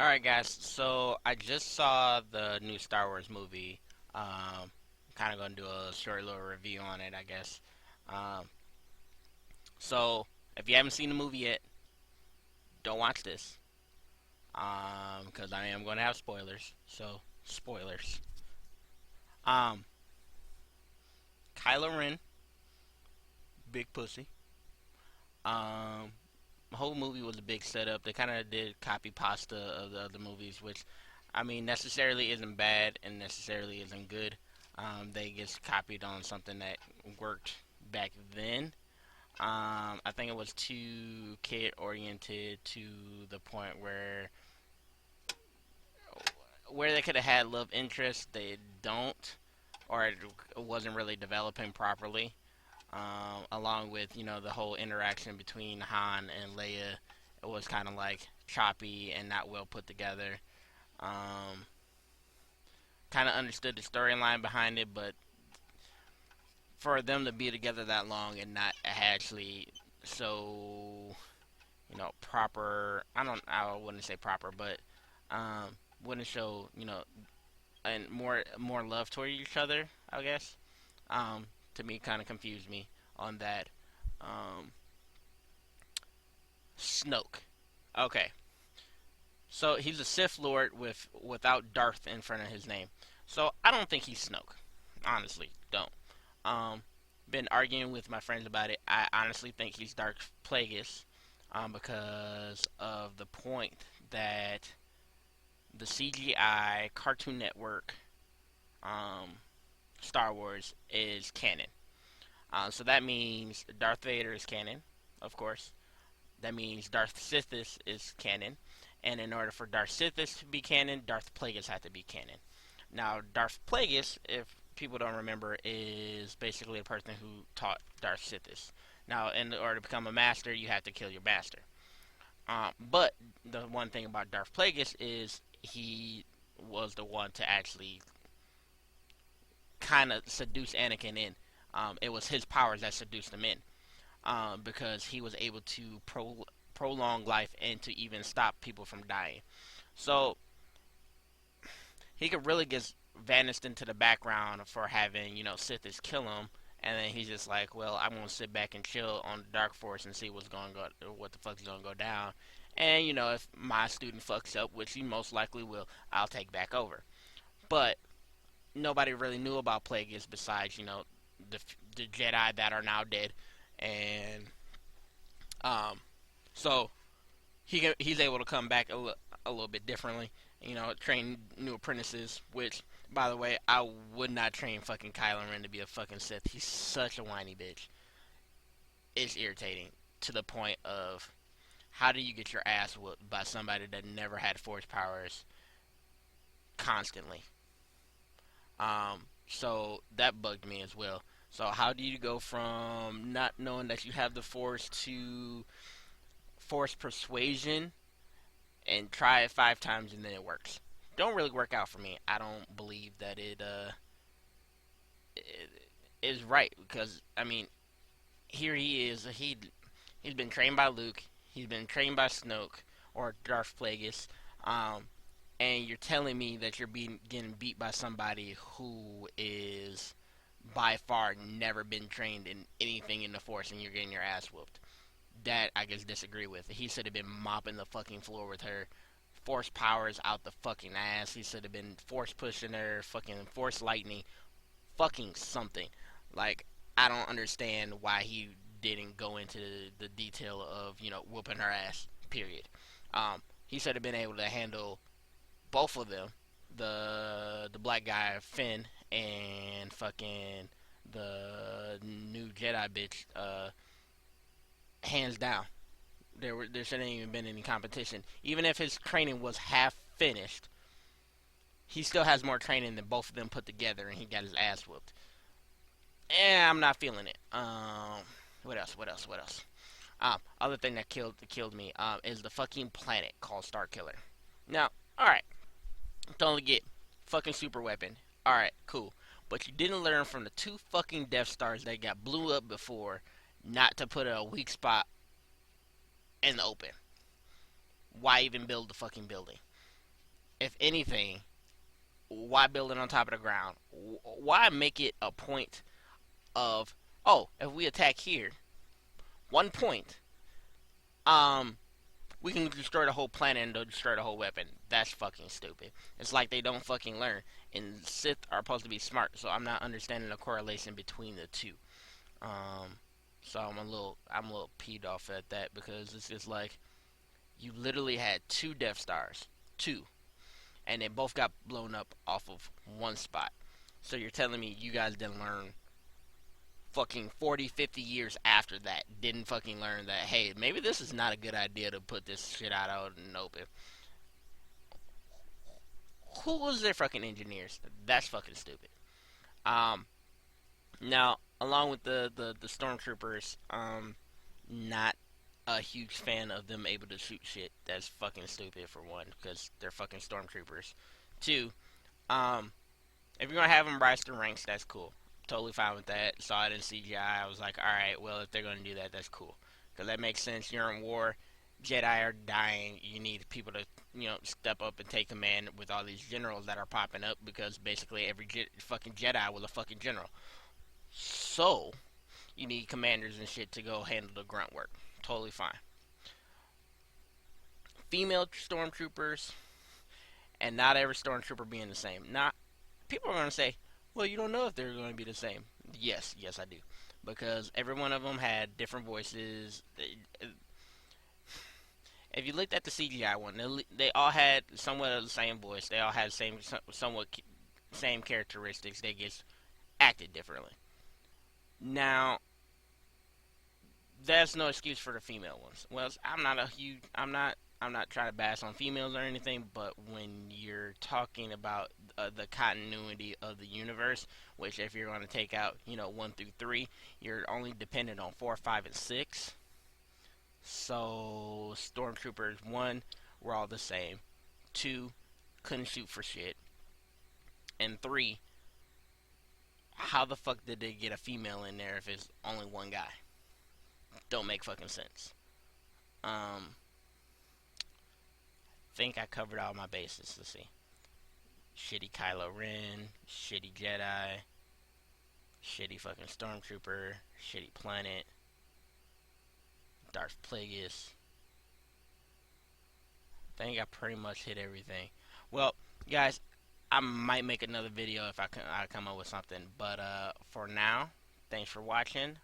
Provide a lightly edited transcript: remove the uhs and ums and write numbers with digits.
Alright, guys, so I just saw the new Star Wars movie. Um, kind of going to do a short little review on it, I guess. Um, so, if you haven't seen the movie yet, don't watch this. Because I am going to have spoilers. So, spoilers. Um, Kylo Ren, big pussy. Um, the whole movie was a big setup. They kind of did copy pasta of the other movies, which, I mean, necessarily isn't bad and necessarily isn't good. They just copied on something that worked back then. I think it was too kid oriented to the point where they could have had love interest, they don't, or it wasn't really developing properly. Along with the whole interaction between Han and Leia, it was kind of like choppy and not well put together. Um, kind of understood the storyline behind it, but for them to be together that long and not actually so proper, I wouldn't say proper, but wouldn't show and more love toward each other, I guess. um, to me, kind of confused me on that. um, Snoke. Okay, so he's a Sith Lord without Darth in front of his name. So I don't think he's Snoke. Honestly, don't. Um, been arguing with my friends about it. I honestly think he's Darth Plagueis, because of the point that the CGI Cartoon Network, um, Star Wars is canon. So that means Darth Vader is canon, of course. That means Darth Sidious is canon, and in order for Darth Sidious to be canon, Darth Plagueis had to be canon. Now, Darth Plagueis, if people don't remember, is basically a person who taught Darth Sidious. Now, in order to become a master, you have to kill your master. But the one thing about Darth Plagueis is he was the one to actually kind of seduce Anakin in. It was his powers that seduced him in, because he was able to prolong life and to even stop people from dying. So he could really get vanished into the background for having Sithis kill him, and then he's just like, well, I'm gonna sit back and chill on the Dark Force and see what the fuck's gonna go down. And if my student fucks up, which he most likely will, I'll take back over. But nobody really knew about Plagueis besides the the Jedi that are now dead, and um, so he's able to come back a little bit differently. Train new apprentices. Which, by the way, I would not train fucking Kylo Ren to be a fucking Sith. He's such a whiny bitch. It's irritating to the point of how do you get your ass whooped by somebody that never had force powers constantly? So that bugged me as well. So how do you go from not knowing that you have the force to force persuasion and try it 5 times and then it works? Don't really work out for me. I don't believe that it is right, because I mean, here he is. He's been trained by Luke. He's been trained by Snoke or Darth Plagueis. Um, and you're telling me that you're getting beat by somebody who is by far never been trained in anything in the Force, and you're getting your ass whooped. That I guess disagree with. He should have been mopping the fucking floor with her. Force powers out the fucking ass. He should have been force pushing her, fucking force lightning, fucking something. Like, I don't understand why he didn't go into the detail of whooping her ass. Period. He should have been able to handle both of them, the black guy Finn and fucking the new Jedi bitch, hands down. There shouldn't even been any competition. Even if his training was half finished, he still has more training than both of them put together, and he got his ass whooped. I'm not feeling it. What else? What else? What else? Other thing that killed me is the fucking planet called Starkiller. Now, all right, don't get fucking super weapon. All right, cool. But you didn't learn from the two fucking Death Stars that got blew up before not to put a weak spot in the open. Why even build the fucking building? if anything, why build it on top of the ground? Why make it a point of, oh, if we attack here, 1 point, um, we can destroy the whole planet and destroy the whole weapon. That's fucking stupid. It's like they don't fucking learn. And Sith are supposed to be smart, so I'm not understanding the correlation between the two. Um, so I'm a little peed off at that because it's just like you literally had two Death Stars, two, and they both got blown up off of one spot. So you're telling me you guys didn't learn fucking 40, 50 years after that, didn't fucking learn that, hey, maybe this is not a good idea to put this shit out in the open. Who was their fucking engineers? That's fucking stupid. Um, Now, along with the stormtroopers, not a huge fan of them able to shoot shit. That's fucking stupid for one, because they're fucking stormtroopers. Two, um, if you're gonna have them rise to ranks, that's cool. Totally fine with that. Saw it in CGI. I was like, all right, well, if they're gonna do that, that's cool, because that makes sense. You're in war. Jedi are dying. You need people to, step up and take command with all these generals that are popping up because basically every fucking Jedi was a fucking general. So you need commanders and shit to go handle the grunt work. Totally fine. Female stormtroopers and not every stormtrooper being the same. Not people are gonna say, well, you don't know if they're going to be the same. Yes, yes, I do, because every one of them had different voices. If you looked at the CGI one, they all had somewhat of the same voice. They all had somewhat same characteristics. They just acted differently. Now, that's no excuse for the female ones. Well, I'm not trying to bash on females or anything, but when you're talking about the continuity of the universe, which if you're going to take out, 1 through 3, you're only dependent on 4, 5, and 6. So stormtroopers 1 were all the same, 2 couldn't shoot for shit, and 3, how the fuck did they get a female in there if it's only one guy? Don't make fucking sense. Think I covered all my bases. Let's see. Shitty Kylo Ren, shitty Jedi, shitty fucking Stormtrooper, shitty planet, Darth Plagueis. Think I pretty much hit everything. Well, guys, I might make another video if I come up with something. But for now, thanks for watching.